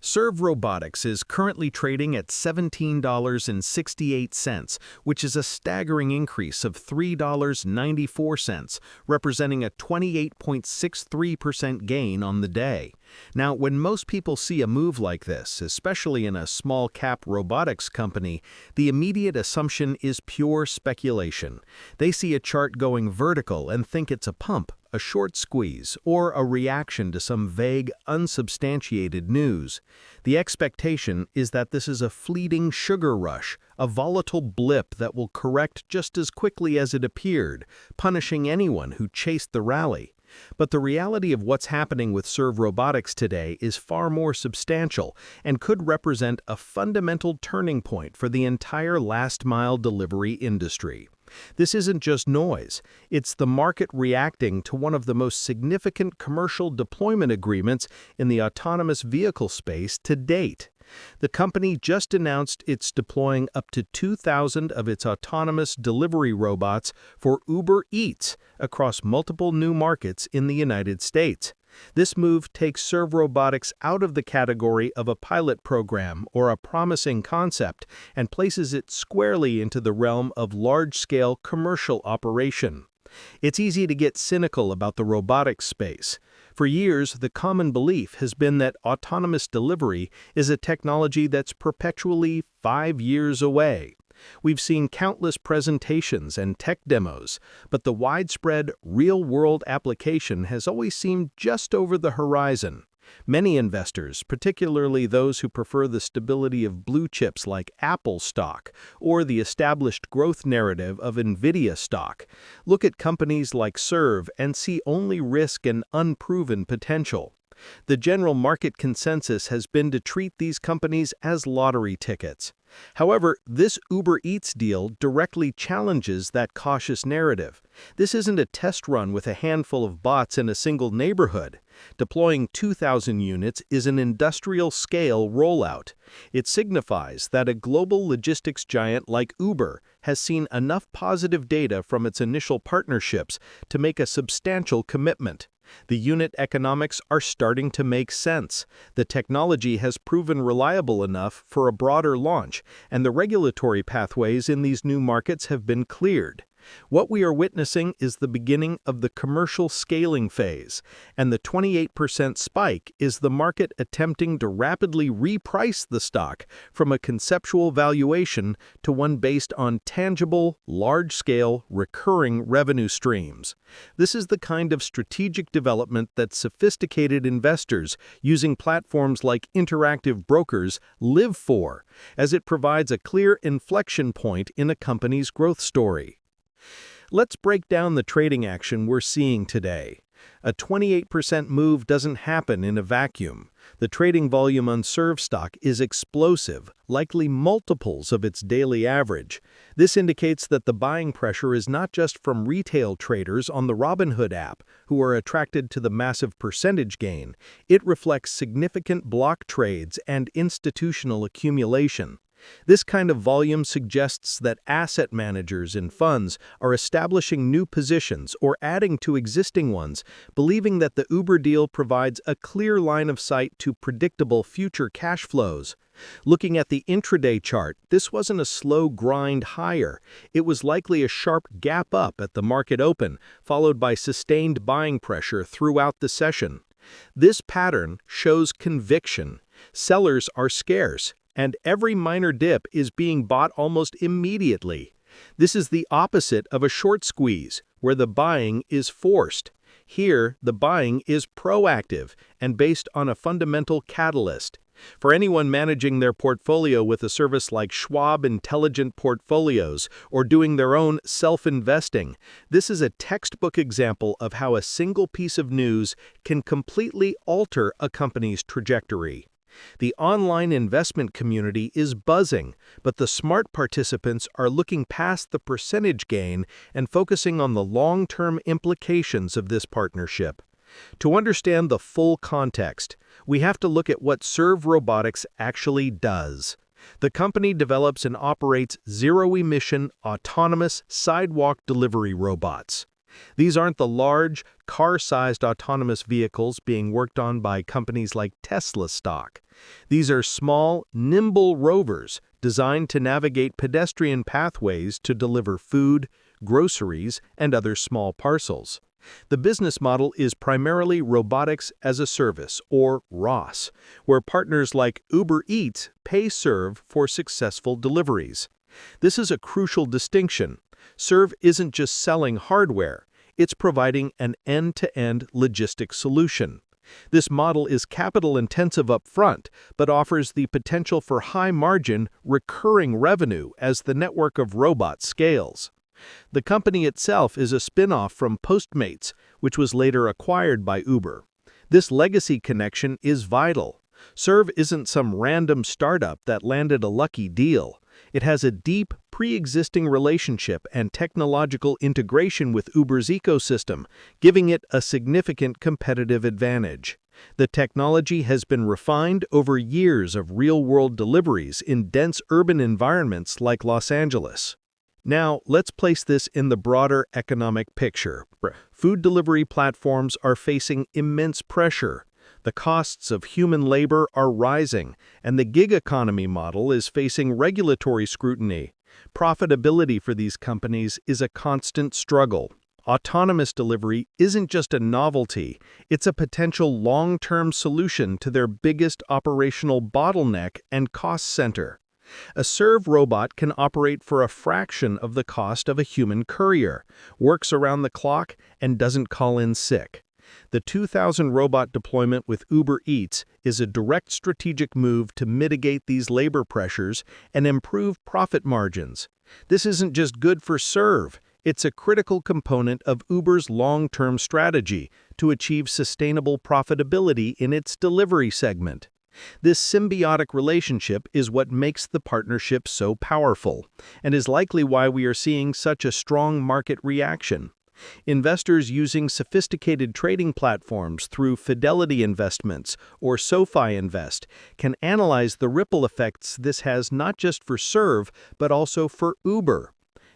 Serve Robotics is currently trading at $17.68, which is a staggering increase of $3.94, representing a 28.63% gain on the day. Now, when most people see a move like this, especially in a small-cap robotics company, the immediate assumption is pure speculation. They see a chart going vertical and think it's a pump, a short squeeze, or a reaction to some vague, unsubstantiated news. The expectation is that this is a fleeting sugar rush, a volatile blip that will correct just as quickly as it appeared, punishing anyone who chased the rally. But the reality of what's happening with Serve Robotics today is far more substantial and could represent a fundamental turning point for the entire last-mile delivery industry. This isn't just noise, it's the market reacting to one of the most significant commercial deployment agreements in the autonomous vehicle space to date. The company just announced it's deploying up to 2,000 of its autonomous delivery robots for Uber Eats across multiple new markets in the United States. This move takes Serve Robotics out of the category of a pilot program or a promising concept and places it squarely into the realm of large-scale commercial operation. It's easy to get cynical about the robotics space. For years, the common belief has been that autonomous delivery is a technology that's perpetually 5 years away. We've seen countless presentations and tech demos, but the widespread, real-world application has always seemed just over the horizon. Many investors, particularly those who prefer the stability of blue chips like Apple stock or the established growth narrative of NVIDIA stock, look at companies like Serve and see only risk and unproven potential. The general market consensus has been to treat these companies as lottery tickets. However, this Uber Eats deal directly challenges that cautious narrative. This isn't a test run with a handful of bots in a single neighborhood. Deploying 2,000 units is an industrial-scale rollout. It signifies that a global logistics giant like Uber has seen enough positive data from its initial partnerships to make a substantial commitment. The unit economics are starting to make sense. The technology has proven reliable enough for a broader launch, and the regulatory pathways in these new markets have been cleared. What we are witnessing is the beginning of the commercial scaling phase, and the 28% spike is the market attempting to rapidly reprice the stock from a conceptual valuation to one based on tangible, large-scale, recurring revenue streams. This is the kind of strategic development that sophisticated investors using platforms like interactive brokers live for, as it provides a clear inflection point in a company's growth story. Let's break down the trading action we're seeing today. A 28% move doesn't happen in a vacuum. The trading volume on Serve stock is explosive, likely multiples of its daily average. This indicates that the buying pressure is not just from retail traders on the Robinhood app, who are attracted to the massive percentage gain. It reflects significant block trades and institutional accumulation. This kind of volume suggests that asset managers and funds are establishing new positions or adding to existing ones, believing that the Uber deal provides a clear line of sight to predictable future cash flows. Looking at the intraday chart, this wasn't a slow grind higher. It was likely a sharp gap up at the market open, followed by sustained buying pressure throughout the session. This pattern shows conviction. Sellers are scarce, and every minor dip is being bought almost immediately. This is the opposite of a short squeeze, where the buying is forced. Here, the buying is proactive and based on a fundamental catalyst. For anyone managing their portfolio with a service like Schwab Intelligent Portfolios or doing their own self-investing, this is a textbook example of how a single piece of news can completely alter a company's trajectory. The online investment community is buzzing, but the smart participants are looking past the percentage gain and focusing on the long-term implications of this partnership. To understand the full context, we have to look at what Serve Robotics actually does. The company develops and operates zero-emission, autonomous sidewalk delivery robots. These aren't the large, car-sized autonomous vehicles being worked on by companies like Tesla stock. These are small, nimble rovers designed to navigate pedestrian pathways to deliver food, groceries, and other small parcels. The business model is primarily robotics as a service, or ROS, where partners like Uber Eats pay Serve for successful deliveries. This is a crucial distinction. Serve isn't just selling hardware, it's providing an end-to-end logistics solution. This model is capital-intensive upfront, but offers the potential for high-margin, recurring revenue as the network of robots scales. The company itself is a spin-off from Postmates, which was later acquired by Uber. This legacy connection is vital. Serve isn't some random startup that landed a lucky deal. It has a deep, pre-existing relationship and technological integration with Uber's ecosystem, giving it a significant competitive advantage. The technology has been refined over years of real-world deliveries in dense urban environments like Los Angeles. Now, let's place this in the broader economic picture. Food delivery platforms are facing immense pressure. The costs of human labor are rising, and the gig economy model is facing regulatory scrutiny. Profitability for these companies is a constant struggle. Autonomous delivery isn't just a novelty, it's a potential long-term solution to their biggest operational bottleneck and cost center. A Serve robot can operate for a fraction of the cost of a human courier, works around the clock, and doesn't call in sick. The 2,000 robot deployment with Uber Eats is a direct strategic move to mitigate these labor pressures and improve profit margins. This isn't just good for Serve, it's a critical component of Uber's long-term strategy to achieve sustainable profitability in its delivery segment. This symbiotic relationship is what makes the partnership so powerful, and is likely why we are seeing such a strong market reaction. Investors using sophisticated trading platforms through Fidelity Investments or SoFi Invest can analyze the ripple effects this has not just for Serve, but also for Uber.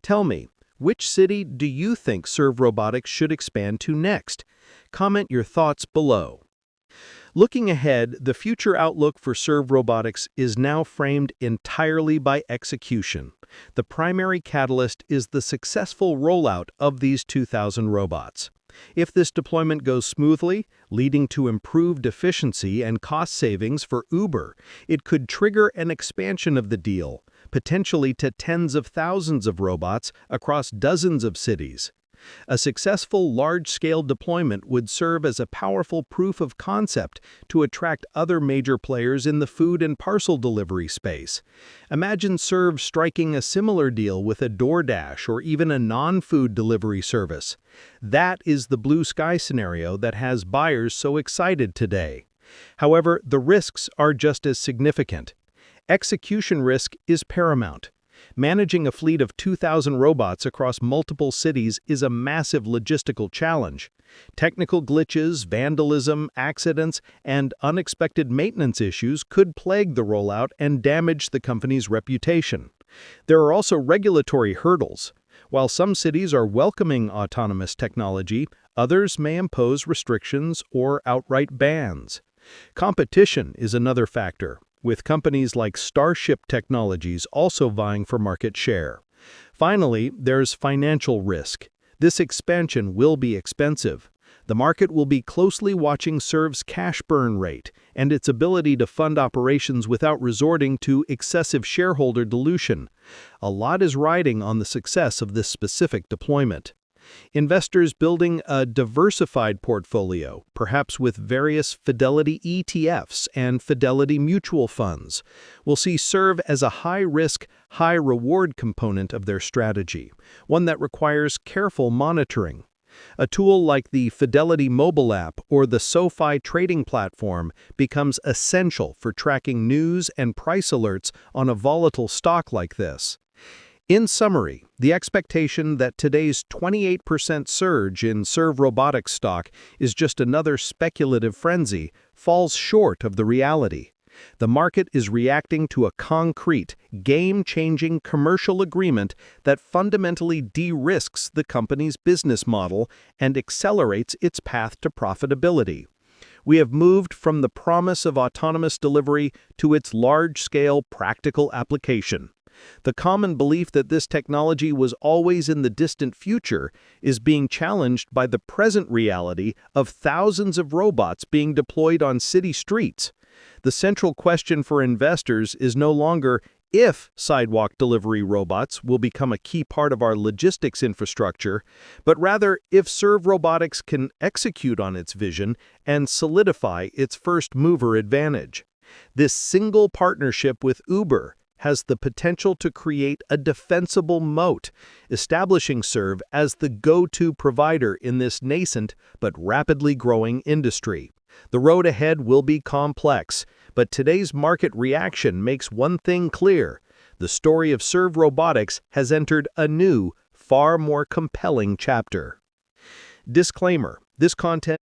Tell me, which city do you think Serve Robotics should expand to next? Comment your thoughts below. Looking ahead, the future outlook for Serve Robotics is now framed entirely by execution. The primary catalyst is the successful rollout of these 2,000 robots. If this deployment goes smoothly, leading to improved efficiency and cost savings for Uber, it could trigger an expansion of the deal, potentially to tens of thousands of robots across dozens of cities. A successful large-scale deployment would serve as a powerful proof of concept to attract other major players in the food and parcel delivery space. Imagine Serve striking a similar deal with a DoorDash or even a non-food delivery service. That is the blue sky scenario that has buyers so excited today. However, the risks are just as significant. Execution risk is paramount. Managing a fleet of 2,000 robots across multiple cities is a massive logistical challenge. Technical glitches, vandalism, accidents, and unexpected maintenance issues could plague the rollout and damage the company's reputation. There are also regulatory hurdles. While some cities are welcoming autonomous technology, others may impose restrictions or outright bans. Competition is another factor, with companies like Starship Technologies also vying for market share. Finally, there's financial risk. This expansion will be expensive. The market will be closely watching Serve's cash burn rate and its ability to fund operations without resorting to excessive shareholder dilution. A lot is riding on the success of this specific deployment. Investors building a diversified portfolio, perhaps with various Fidelity ETFs and Fidelity mutual funds, will see Serve as a high-risk, high-reward component of their strategy, one that requires careful monitoring. A tool like the Fidelity mobile app or the SoFi trading platform becomes essential for tracking news and price alerts on a volatile stock like this. In summary, the expectation that today's 28% surge in Serve Robotics stock is just another speculative frenzy falls short of the reality. The market is reacting to a concrete, game-changing commercial agreement that fundamentally de-risks the company's business model and accelerates its path to profitability. We have moved from the promise of autonomous delivery to its large-scale practical application. The common belief that this technology was always in the distant future is being challenged by the present reality of thousands of robots being deployed on city streets. The central question for investors is no longer if sidewalk delivery robots will become a key part of our logistics infrastructure, but rather if Serve Robotics can execute on its vision and solidify its first-mover advantage. This single partnership with Uber has the potential to create a defensible moat, establishing Serve as the go-to provider in this nascent but rapidly growing industry. The road ahead will be complex, but today's market reaction makes one thing clear: the story of Serve Robotics has entered a new, far more compelling chapter. Disclaimer: this content